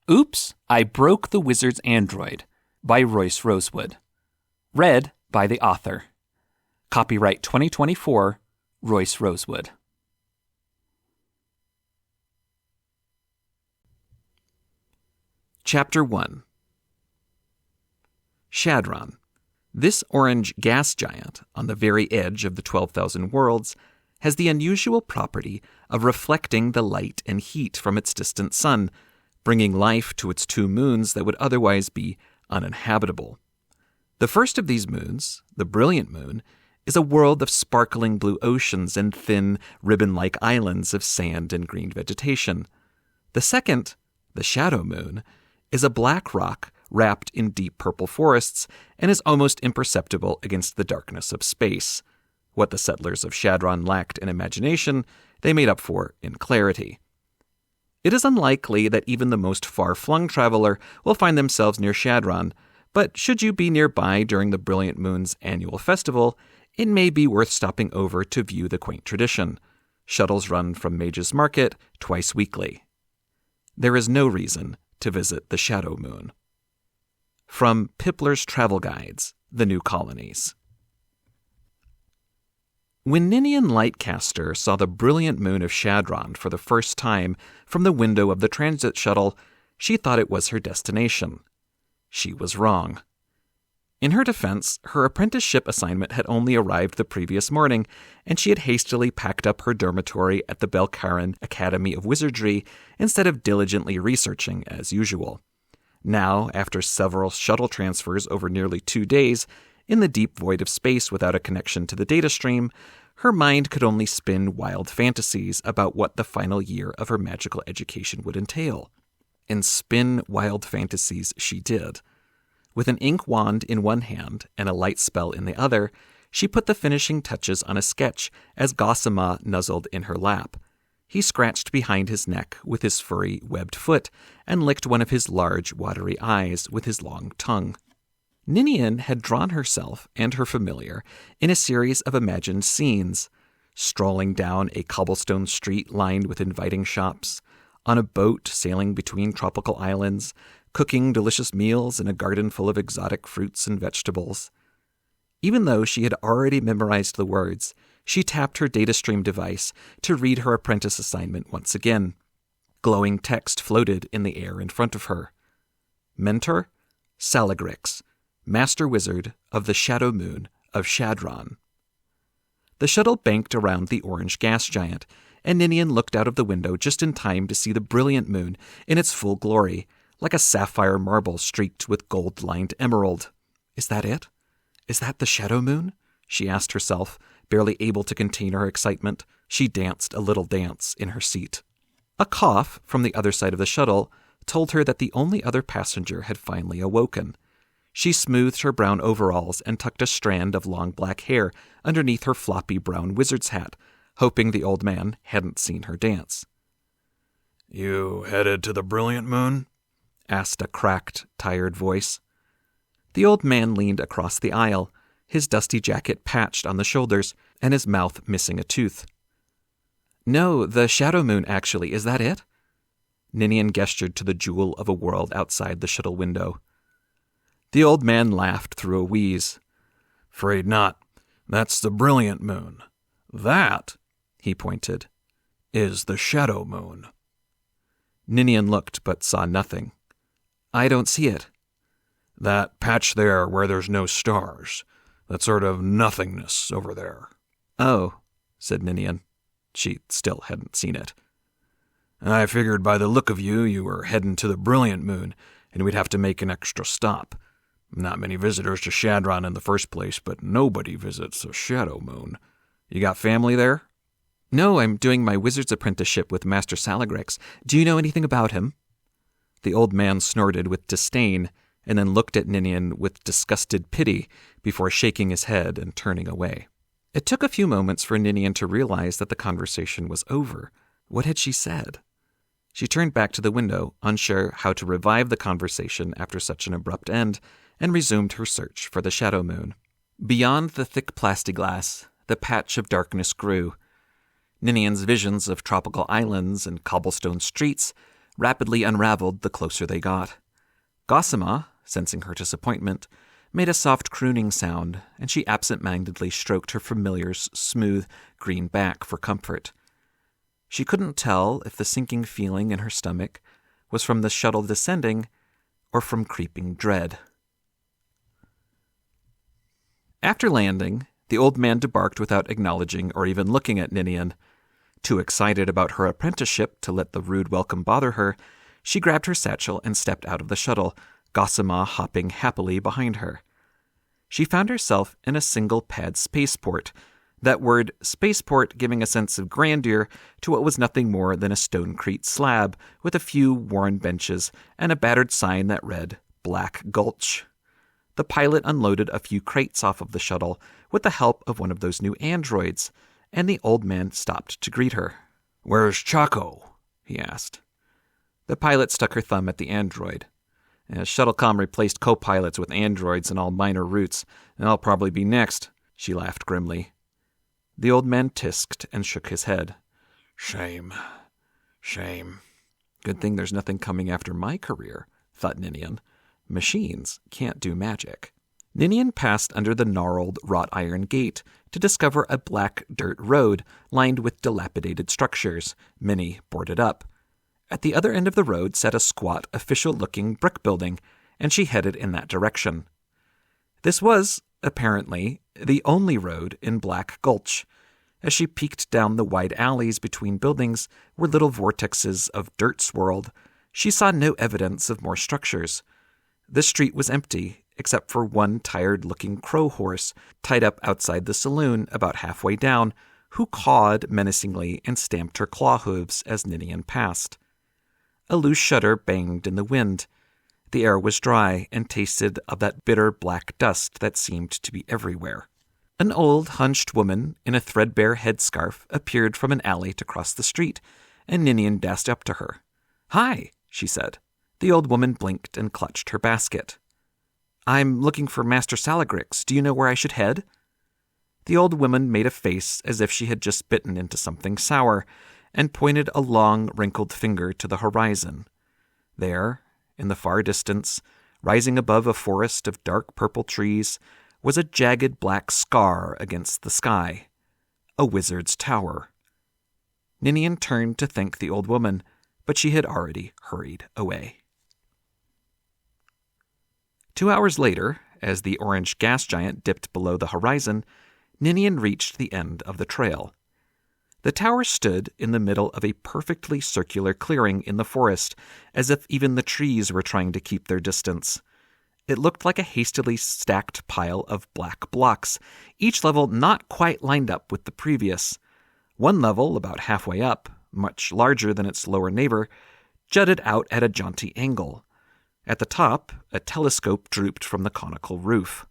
Oops, I Broke the Wizard's Android by Royce Roeswood. Read by the author. Copyright 2024, Royce Roeswood. Chapter 1. Shadron. This orange gas giant on the very edge of the 12,000 worlds has the unusual property of reflecting the light and heat from its distant sun, bringing life to its two moons that would otherwise be uninhabitable. The first of these moons, the brilliant moon, is a world of sparkling blue oceans and thin, ribbon-like islands of sand and green vegetation. The second, the shadow moon, is a black rock wrapped in deep purple forests and is almost imperceptible against the darkness of space. What the settlers of Shadron lacked in imagination, they made up for in clarity. It is unlikely that even the most far-flung traveler will find themselves near Shadron, but should you be nearby during the Brilliant Moon's annual festival, it may be worth stopping over to view the quaint tradition. Shuttles run from Mage's Market twice weekly. There is no reason to visit the Shadow Moon. From Pipler's Travel Guides, The New Colonies. When Ninian Lightcaster saw the brilliant moon of Shadron for the first time from the window of the transit shuttle, she thought it was her destination. She was wrong. In her defense, her apprenticeship assignment had only arrived the previous morning, and she had hastily packed up her dormitory at the Belkaran Academy of Wizardry instead of diligently researching as usual. Now, after several shuttle transfers over nearly 2 days, in the deep void of space without a connection to the data stream, her mind could only spin wild fantasies about what the final year of her magical education would entail. And spin wild fantasies she did. With an ink wand in one hand and a light spell in the other, she put the finishing touches on a sketch as Gossamer nuzzled in her lap. He scratched behind his neck with his furry, webbed foot and licked one of his large, watery eyes with his long tongue. Ninian had drawn herself and her familiar in a series of imagined scenes, strolling down a cobblestone street lined with inviting shops, on a boat sailing between tropical islands, cooking delicious meals in a garden full of exotic fruits and vegetables. Even though she had already memorized the words, she tapped her data stream device to read her apprentice assignment once again. Glowing text floated in the air in front of her. Mentor, Salagrix, Master Wizard of the Shadow Moon of Shadron. The shuttle banked around the orange gas giant, and Ninian looked out of the window just in time to see the brilliant moon in its full glory, like a sapphire marble streaked with gold-lined emerald. Is that it? Is that the Shadow Moon? She asked herself, barely able to contain her excitement. She danced a little dance in her seat. A cough from the other side of the shuttle told her that the only other passenger had finally awoken. She smoothed her brown overalls and tucked a strand of long black hair underneath her floppy brown wizard's hat, hoping the old man hadn't seen her dance. "You headed to the Brilliant Moon?" asked a cracked, tired voice. The old man leaned across the aisle, his dusty jacket patched on the shoulders and his mouth missing a tooth. "No, the Shadow Moon, actually. Is that it?" Ninian gestured to the jewel of a world outside the shuttle window. The old man laughed through a wheeze. "Afraid not. That's the Brilliant Moon. That," he pointed, "is the Shadow Moon." Ninian looked but saw nothing. "I don't see it." "That patch there where there's no stars. That sort of nothingness over there." "Oh," said Ninian. She still hadn't seen it. "I figured by the look of you, you were heading to the Brilliant Moon, and we'd have to make an extra stop. Not many visitors to Shadron in the first place, but nobody visits the Shadow Moon. You got family there?" "No, I'm doing my wizard's apprenticeship with Master Salagrix. Do you know anything about him?" The old man snorted with disdain, and then looked at Ninian with disgusted pity before shaking his head and turning away. It took a few moments for Ninian to realize that the conversation was over. What had she said? She turned back to the window, unsure how to revive the conversation after such an abrupt end, and resumed her search for the Shadow Moon. Beyond the thick plexiglass, the patch of darkness grew. Ninian's visions of tropical islands and cobblestone streets rapidly unraveled the closer they got. Gossamer, sensing her disappointment, made a soft crooning sound, and she absent-mindedly stroked her familiar's smooth green back for comfort. She couldn't tell if the sinking feeling in her stomach was from the shuttle descending or from creeping dread. After landing, the old man debarked without acknowledging or even looking at Ninian. Too excited about her apprenticeship to let the rude welcome bother her, she grabbed her satchel and stepped out of the shuttle, Gossamer hopping happily behind her. She found herself in a single-pad spaceport, that word spaceport giving a sense of grandeur to what was nothing more than a stonecrete slab with a few worn benches and a battered sign that read, Black Gulch. The pilot unloaded a few crates off of the shuttle with the help of one of those new androids, and the old man stopped to greet her. "Where's Chaco?" he asked. The pilot stuck her thumb at the android. As Shuttlecom replaced co-pilots with androids in all minor routes, and I'll probably be next, she laughed grimly. The old man tisked and shook his head. Shame. Good thing there's nothing coming after my career, thought Ninian. Machines can't do magic. Ninian passed under the gnarled wrought iron gate to discover a black dirt road lined with dilapidated structures, many boarded up. At the other end of the road sat a squat, official-looking brick building, and she headed in that direction. This was, apparently, the only road in Black Gulch. As she peeked down the wide alleys between buildings where little vortexes of dirt swirled, she saw no evidence of more structures. The street was empty, except for one tired-looking crow horse tied up outside the saloon about halfway down, who cawed menacingly and stamped her claw hooves as Ninian passed. A loose shutter banged in the wind. The air was dry and tasted of that bitter black dust that seemed to be everywhere. An old, hunched woman in a threadbare headscarf appeared from an alley to cross the street, and Ninian dashed up to her. "Hi," she said. The old woman blinked and clutched her basket. "I'm looking for Master Salagrix. Do you know where I should head?" The old woman made a face as if she had just bitten into something sour, and pointed a long, wrinkled finger to the horizon. There, in the far distance, rising above a forest of dark purple trees, was a jagged black scar against the sky. A wizard's tower. Ninian turned to thank the old woman, but she had already hurried away. 2 hours later, as the orange gas giant dipped below the horizon, Ninian reached the end of the trail. The tower stood in the middle of a perfectly circular clearing in the forest, as if even the trees were trying to keep their distance. It looked like a hastily stacked pile of black blocks, each level not quite lined up with the previous. One level, about halfway up, much larger than its lower neighbor, jutted out at a jaunty angle. At the top, a telescope drooped from the conical roof.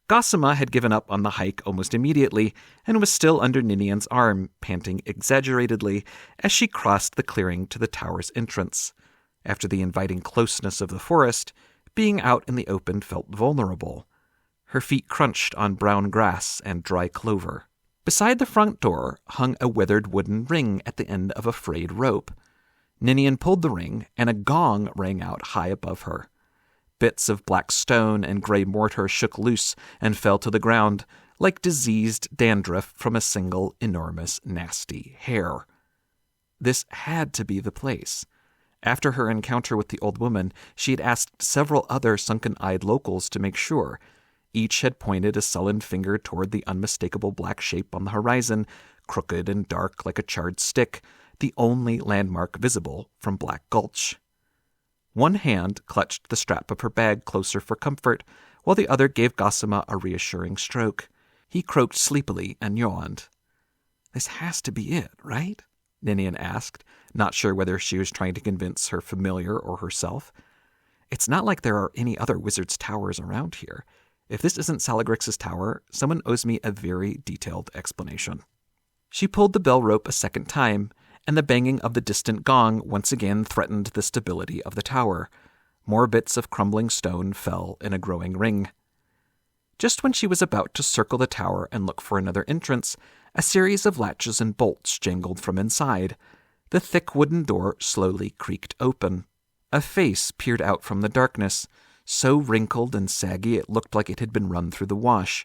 Gossamer had given up on the hike almost immediately and was still under Ninian's arm, panting exaggeratedly as she crossed the clearing to the tower's entrance. After the inviting closeness of the forest, being out in the open felt vulnerable. Her feet crunched on brown grass and dry clover. Beside the front door hung a weathered wooden ring at the end of a frayed rope. Ninian pulled the ring, and a gong rang out high above her. Bits of black stone and gray mortar shook loose and fell to the ground, like diseased dandruff from a single enormous nasty hair. This had to be the place. After her encounter with the old woman, she had asked several other sunken-eyed locals to make sure. Each had pointed a sullen finger toward the unmistakable black shape on the horizon, crooked and dark like a charred stick, the only landmark visible from Black Gulch. One hand clutched the strap of her bag closer for comfort, while the other gave Gossamer a reassuring stroke. He croaked sleepily and yawned. "This has to be it, right?" Ninian asked, not sure whether she was trying to convince her familiar or herself. "It's not like there are any other wizards' towers around here. If this isn't Salagrix's tower, someone owes me a very detailed explanation." She pulled the bell rope a second time, and the banging of the distant gong once again threatened the stability of the tower. More bits of crumbling stone fell in a growing ring. Just when she was about to circle the tower and look for another entrance, a series of latches and bolts jangled from inside. The thick wooden door slowly creaked open. A face peered out from the darkness, so wrinkled and saggy it looked like it had been run through the wash.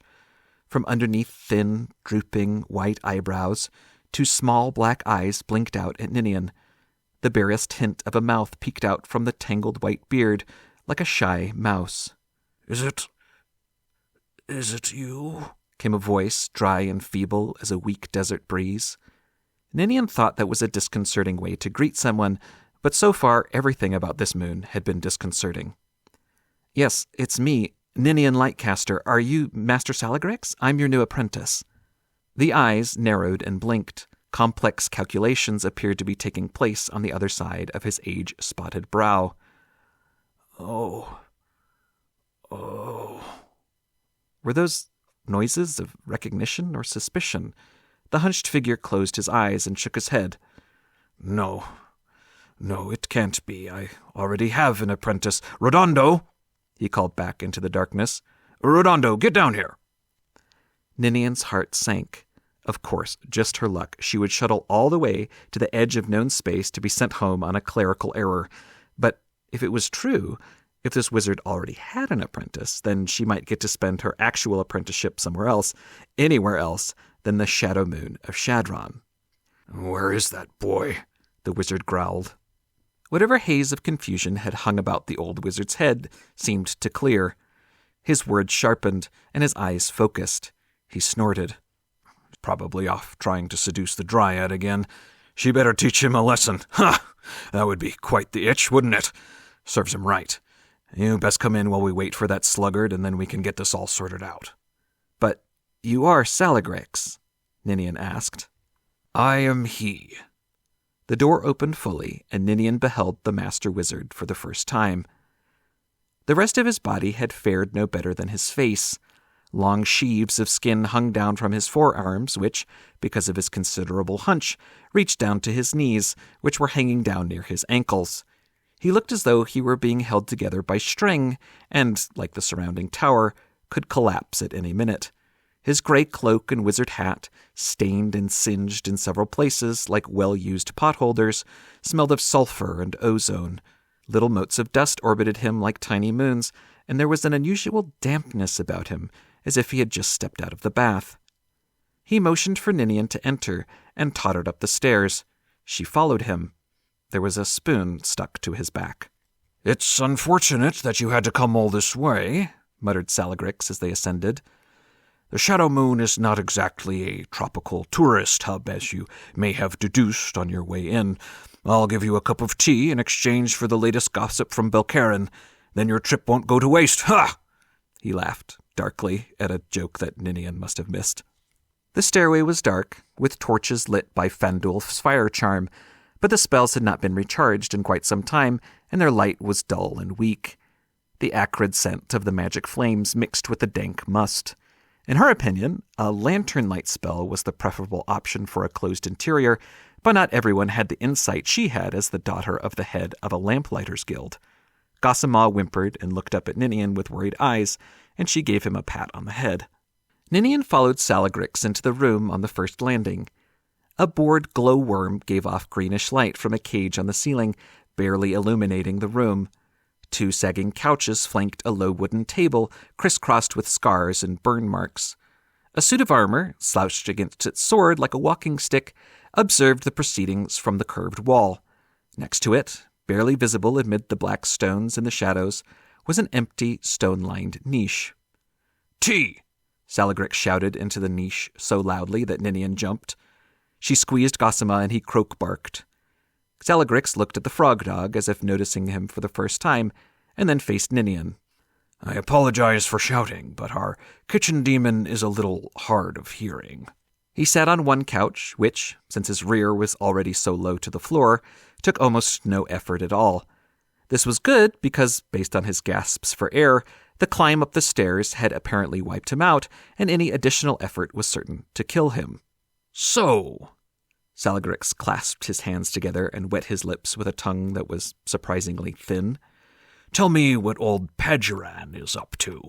From underneath thin, drooping, white eyebrows, two small black eyes blinked out at Ninian. The barest hint of a mouth peeked out from the tangled white beard, like a shy mouse. Is it you?" came a voice, dry and feeble as a weak desert breeze. Ninian thought that was a disconcerting way to greet someone, but so far everything about this moon had been disconcerting. "Yes, it's me, Ninian Lightcaster. Are you Master Salagrex? I'm your new apprentice." The eyes narrowed and blinked. Complex calculations appeared to be taking place on the other side of his age-spotted brow. Oh. Were those noises of recognition or suspicion? The hunched figure closed his eyes and shook his head. No, it can't be. I already have an apprentice. Redondo, he called back into the darkness. Redondo, get down here. Ninian's heart sank. Of course, just her luck. She would shuttle all the way to the edge of known space to be sent home on a clerical error. But if it was true, if this wizard already had an apprentice, then she might get to spend her actual apprenticeship somewhere else, anywhere else than the shadow moon of Shadron. "Where is that boy?" the wizard growled. Whatever haze of confusion had hung about the old wizard's head seemed to clear. His words sharpened, and his eyes focused. He snorted. "Probably off trying to seduce the dryad again. She better teach him a lesson. Ha! That would be quite the itch, wouldn't it? Serves him right. You best come in while we wait for that sluggard, and then we can get this all sorted out." "But you are Salagrex?" Ninian asked. "I am he." The door opened fully, and Ninian beheld the master wizard for the first time. The rest of his body had fared no better than his face. Long sheaves of skin hung down from his forearms, which, because of his considerable hunch, reached down to his knees, which were hanging down near his ankles. He looked as though he were being held together by string, and, like the surrounding tower, could collapse at any minute. His gray cloak and wizard hat, stained and singed in several places like well-used potholders, smelled of sulfur and ozone. Little motes of dust orbited him like tiny moons, and there was an unusual dampness about him, as if he had just stepped out of the bath. He motioned for Ninian to enter, and tottered up the stairs. She followed him. There was a spoon stuck to his back. "It's unfortunate that you had to come all this way," muttered Salagrex as they ascended. "The Shadow Moon is not exactly a tropical tourist hub, as you may have deduced on your way in. I'll give you a cup of tea in exchange for the latest gossip from Belcarin. Then your trip won't go to waste. Ha!" He laughed darkly at a joke that Ninian must have missed. The stairway was dark, with torches lit by Fandulf's fire charm, but the spells had not been recharged in quite some time, and their light was dull and weak. The acrid scent of the magic flames mixed with the dank must. In her opinion, a lantern light spell was the preferable option for a closed interior, but not everyone had the insight she had as the daughter of the head of a lamplighters guild. Gossamer whimpered and looked up at Ninian with worried eyes, and she gave him a pat on the head. Ninian followed Salagrex into the room on the first landing. A bored glowworm gave off greenish light from a cage on the ceiling, barely illuminating the room. Two sagging couches flanked a low wooden table, crisscrossed with scars and burn marks. A suit of armor, slouched against its sword like a walking stick, observed the proceedings from the curved wall. Next to it, barely visible amid the black stones in the shadows, was an empty, stone-lined niche. "Tea!" Salagrex shouted into the niche so loudly that Ninian jumped. She squeezed Gossamer and he croak-barked. Salagrex looked at the frog dog as if noticing him for the first time, and then faced Ninian. "I apologize for shouting, but our kitchen demon is a little hard of hearing." He sat on one couch, which, since his rear was already so low to the floor, took almost no effort at all. This was good because, based on his gasps for air, the climb up the stairs had apparently wiped him out, and any additional effort was certain to kill him. "So," Salagrex clasped his hands together and wet his lips with a tongue that was surprisingly thin. "Tell me what old Paduran is up to."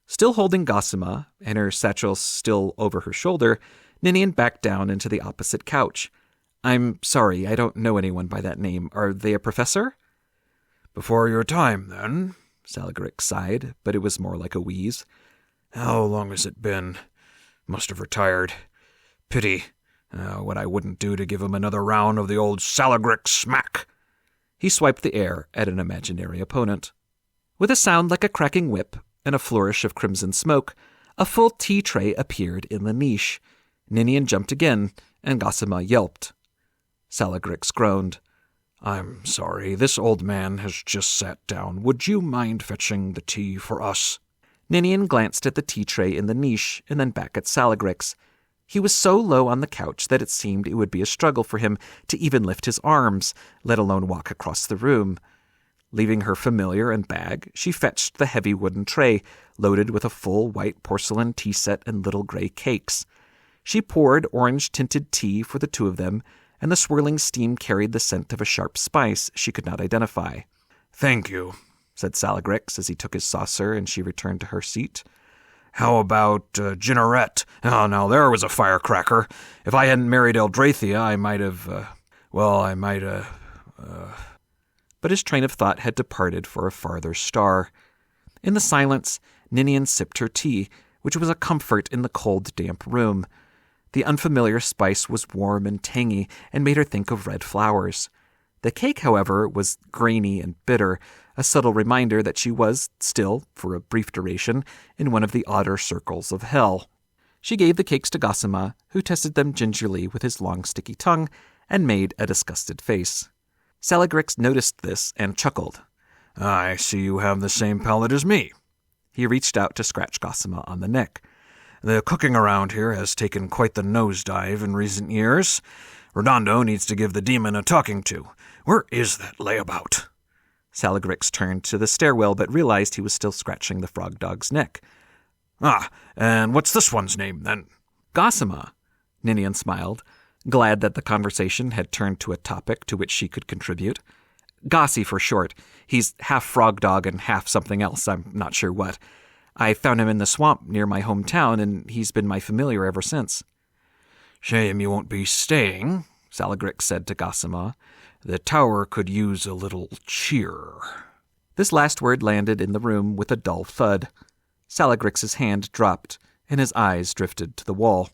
Still holding Gossamer, and her satchel still over her shoulder, Ninian backed down into the opposite couch. I'm sorry, I don't know anyone by that name. Are they a professor? Before your time, then, Salagrix sighed, but it was more like a wheeze. How long has it been? Must have retired. Pity. What I wouldn't do to give him another round of the old Salagrix smack. He swiped the air at an imaginary opponent. With a sound like a cracking whip and a flourish of crimson smoke, a full tea tray appeared in the niche. Ninian jumped again, and Gossamer yelped. Salagrix groaned. I'm sorry, this old man has just sat down. Would you mind fetching the tea for us? Ninian glanced at the tea tray in the niche and then back at Salagrix. He was so low on the couch that it seemed it would be a struggle for him to even lift his arms, let alone walk across the room. Leaving her familiar and bag, she fetched the heavy wooden tray, loaded with a full white porcelain tea set and little gray cakes. She poured orange-tinted tea for the two of them, and the swirling steam carried the scent of a sharp spice she could not identify. Thank you, said Salagrix as he took his saucer and she returned to her seat. How about Ginnerette? Oh, now there was a firecracker. If I hadn't married Eldrathia, I might have, But his train of thought had departed for a farther star. In the silence, Ninian sipped her tea, which was a comfort in the cold, damp room. The unfamiliar spice was warm and tangy and made her think of red flowers. The cake, however, was grainy and bitter, a subtle reminder that she was still, for a brief duration, in one of the odder circles of hell. She gave the cakes to Gossamer, who tested them gingerly with his long, sticky tongue and made a disgusted face. Salagrix noticed this and chuckled. I see you have the same palate as me. He reached out to scratch Gossamer on the neck. The cooking around here has taken quite the nosedive in recent years. Redondo needs to give the demon a talking to. Where is that layabout? Salagrix turned to the stairwell, but realized he was still scratching the frog dog's neck. Ah, and what's this one's name, then? Gossamer, Ninian smiled, glad that the conversation had turned to a topic to which she could contribute. Gossie for short. He's half frog dog and half something else, I'm not sure what. I found him in the swamp near my hometown, and he's been my familiar ever since. Shame you won't be staying, Salagrix said to Gossamer. The tower could use a little cheer. This last word landed in the room with a dull thud. Salagrix's hand dropped, and his eyes drifted to the wall.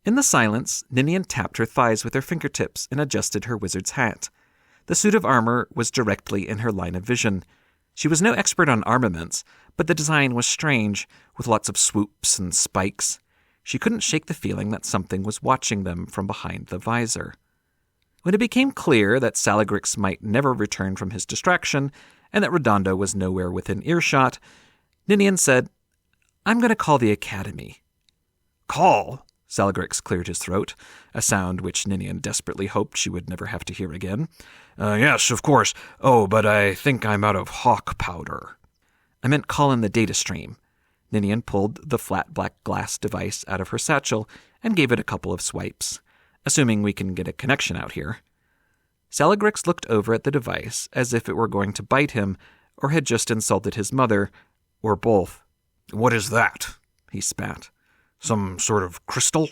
In the silence, Ninian tapped her thighs with her fingertips and adjusted her wizard's hat. The suit of armor was directly in her line of vision. She was no expert on armaments, but the design was strange, with lots of swoops and spikes. She couldn't shake the feeling that something was watching them from behind the visor. When it became clear that Salagrix might never return from his distraction, and that Redondo was nowhere within earshot, Ninian said, I'm going to call the academy. Call? Salagrix cleared his throat, a sound which Ninian desperately hoped she would never have to hear again. Yes, of course. Oh, but I think I'm out of hawk powder. I meant call in the data stream. Ninian pulled the flat black glass device out of her satchel and gave it a couple of swipes. Assuming we can get a connection out here. Salagrix looked over at the device as if it were going to bite him, or had just insulted his mother, or both. What is that? He spat. Some sort of crystal?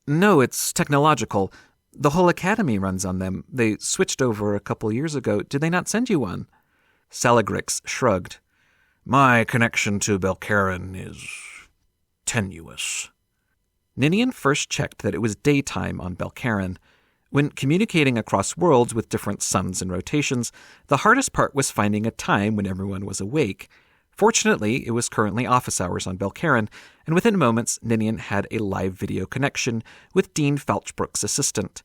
No, it's technological. The whole academy runs on them. They switched over a couple years ago. Did they not send you one? Salagrix shrugged. My connection to Belkarin is tenuous. Ninian first checked that it was daytime on Belkarin. When communicating across worlds with different suns and rotations, the hardest part was finding a time when everyone was awake. Fortunately, it was currently office hours on Belkarin, and within moments, Ninian had a live video connection with Dean Falchbrook's assistant.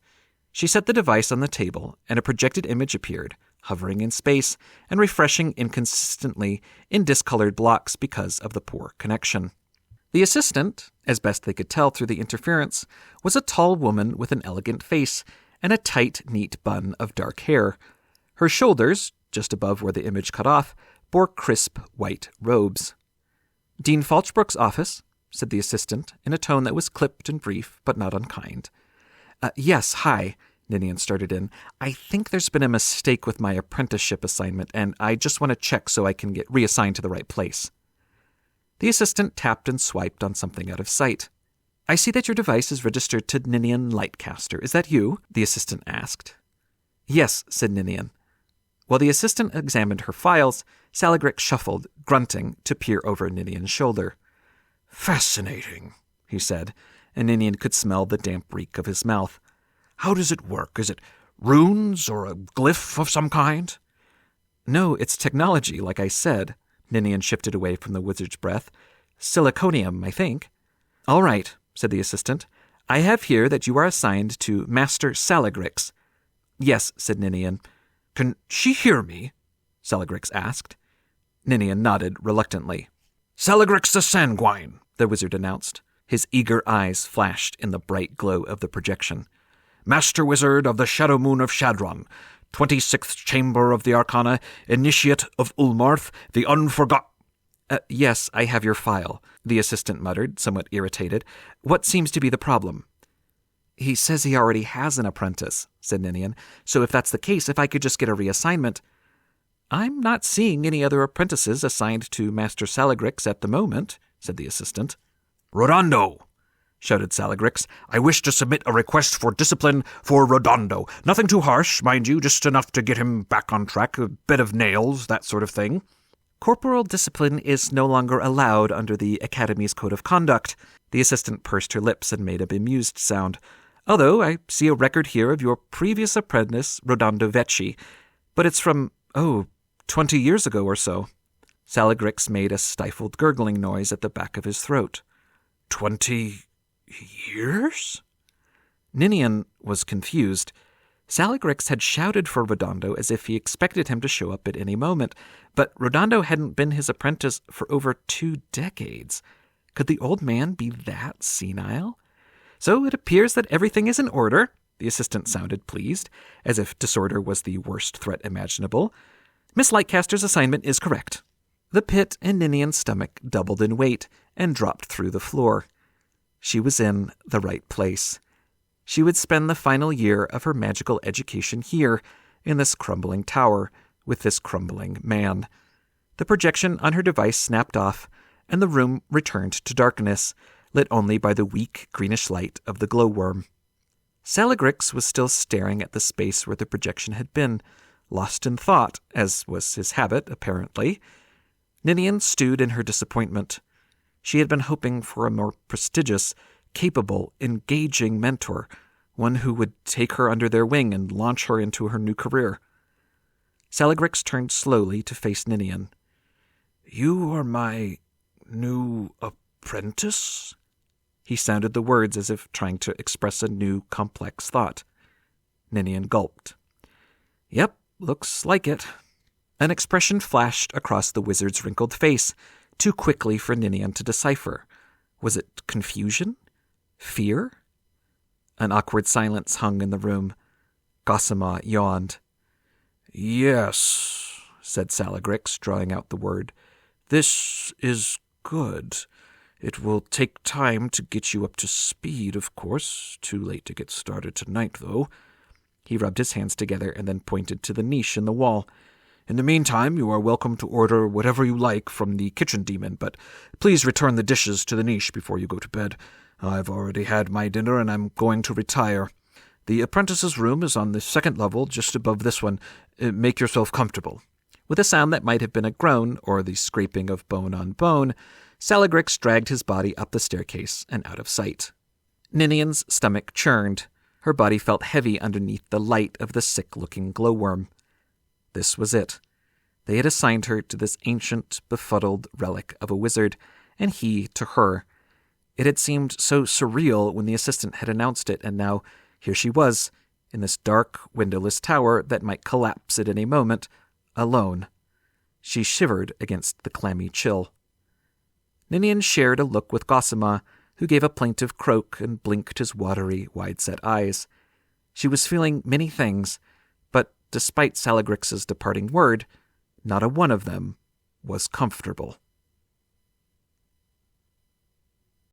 She set the device on the table, and a projected image appeared, hovering in space and refreshing inconsistently in discolored blocks because of the poor connection. The assistant, as best they could tell through the interference, was a tall woman with an elegant face and a tight, neat bun of dark hair. Her shoulders, just above where the image cut off, bore crisp white robes. Dean Falchbrook's office, said the assistant, in a tone that was clipped and brief, but not unkind. Yes, hi, Ninian started in. I think there's been a mistake with my apprenticeship assignment, and I just want to check so I can get reassigned to the right place. The assistant tapped and swiped on something out of sight. I see that your device is registered to Ninian Lightcaster. Is that you? The assistant asked. Yes, said Ninian. While the assistant examined her files, Salagrix shuffled, grunting, to peer over Ninian's shoulder. Fascinating, he said, and Ninian could smell the damp reek of his mouth. How does it work? Is it runes or a glyph of some kind? No, it's technology, like I said. Ninian shifted away from the wizard's breath. Siliconium, I think. All right, said the assistant. I have here that you are assigned to Master Salagrix. Yes, said Ninian. Can she hear me? Salagrix asked. Ninian nodded reluctantly. Salagrix the Sanguine, the wizard announced. His eager eyes flashed in the bright glow of the projection. Master Wizard of the Shadow Moon of Shadron, 26th Chamber of the Arcana, Initiate of Ulmarth, the Unforgot... Yes, I have your file, the assistant muttered, somewhat irritated. What seems to be the problem? He says he already has an apprentice, said Ninian, so if that's the case, if I could just get a reassignment... I'm not seeing any other apprentices assigned to Master Salagrix at the moment, said the assistant. Rodondo, shouted Salagrix. I wish to submit a request for discipline for Rodondo. Nothing too harsh, mind you, just enough to get him back on track, a bit of nails, that sort of thing. Corporal discipline is no longer allowed under the Academy's Code of Conduct. The assistant pursed her lips and made a bemused sound. Although I see a record here of your previous apprentice, Rodondo Vecchi, but it's from, 20 years ago or so. Salagrix made a stifled gurgling noise at the back of his throat. 20 years? Ninian was confused. Salagrix had shouted for Rodondo as if he expected him to show up at any moment, but Rodondo hadn't been his apprentice for over 2 decades. Could the old man be that senile? So it appears that everything is in order. The assistant sounded pleased, as if disorder was the worst threat imaginable. Miss Lightcaster's assignment is correct. The pit in Ninian's stomach doubled in weight and dropped through the floor. She was in the right place. She would spend the final year of her magical education here, in this crumbling tower, with this crumbling man. The projection on her device snapped off, and the room returned to darkness, lit only by the weak greenish light of the glowworm. Salagrix was still staring at the space where the projection had been, lost in thought, as was his habit, apparently. Ninian stewed in her disappointment. She had been hoping for a more prestigious, capable, engaging mentor, one who would take her under their wing and launch her into her new career. Salagrix turned slowly to face Ninian. You are my new apprentice? He sounded the words as if trying to express a new, complex thought. Ninian gulped. Yep, looks like it. An expression flashed across the wizard's wrinkled face, too quickly for Ninian to decipher. Was it confusion? Fear? An awkward silence hung in the room. Gossamer yawned. Yes, said Salagrix, drawing out the word. This is good. It will take time to get you up to speed, of course. Too late to get started tonight, though. He rubbed his hands together and then pointed to the niche in the wall. In the meantime, you are welcome to order whatever you like from the kitchen demon, but please return the dishes to the niche before you go to bed. I've already had my dinner and I'm going to retire. The apprentice's room is on the 2nd level, just above this one. Make yourself comfortable. With a sound that might have been a groan or the scraping of bone on bone, Salagrix dragged his body up the staircase and out of sight. Ninian's stomach churned. Her body felt heavy underneath the light of the sick-looking glowworm. This was it. They had assigned her to this ancient, befuddled relic of a wizard, and he to her. It had seemed so surreal when the assistant had announced it, and now here she was, in this dark, windowless tower that might collapse at any moment, alone. She shivered against the clammy chill. Ninian shared a look with Gossamer, who gave a plaintive croak and blinked his watery, wide-set eyes. She was feeling many things, but despite Salagrix's departing word, not a one of them was comfortable.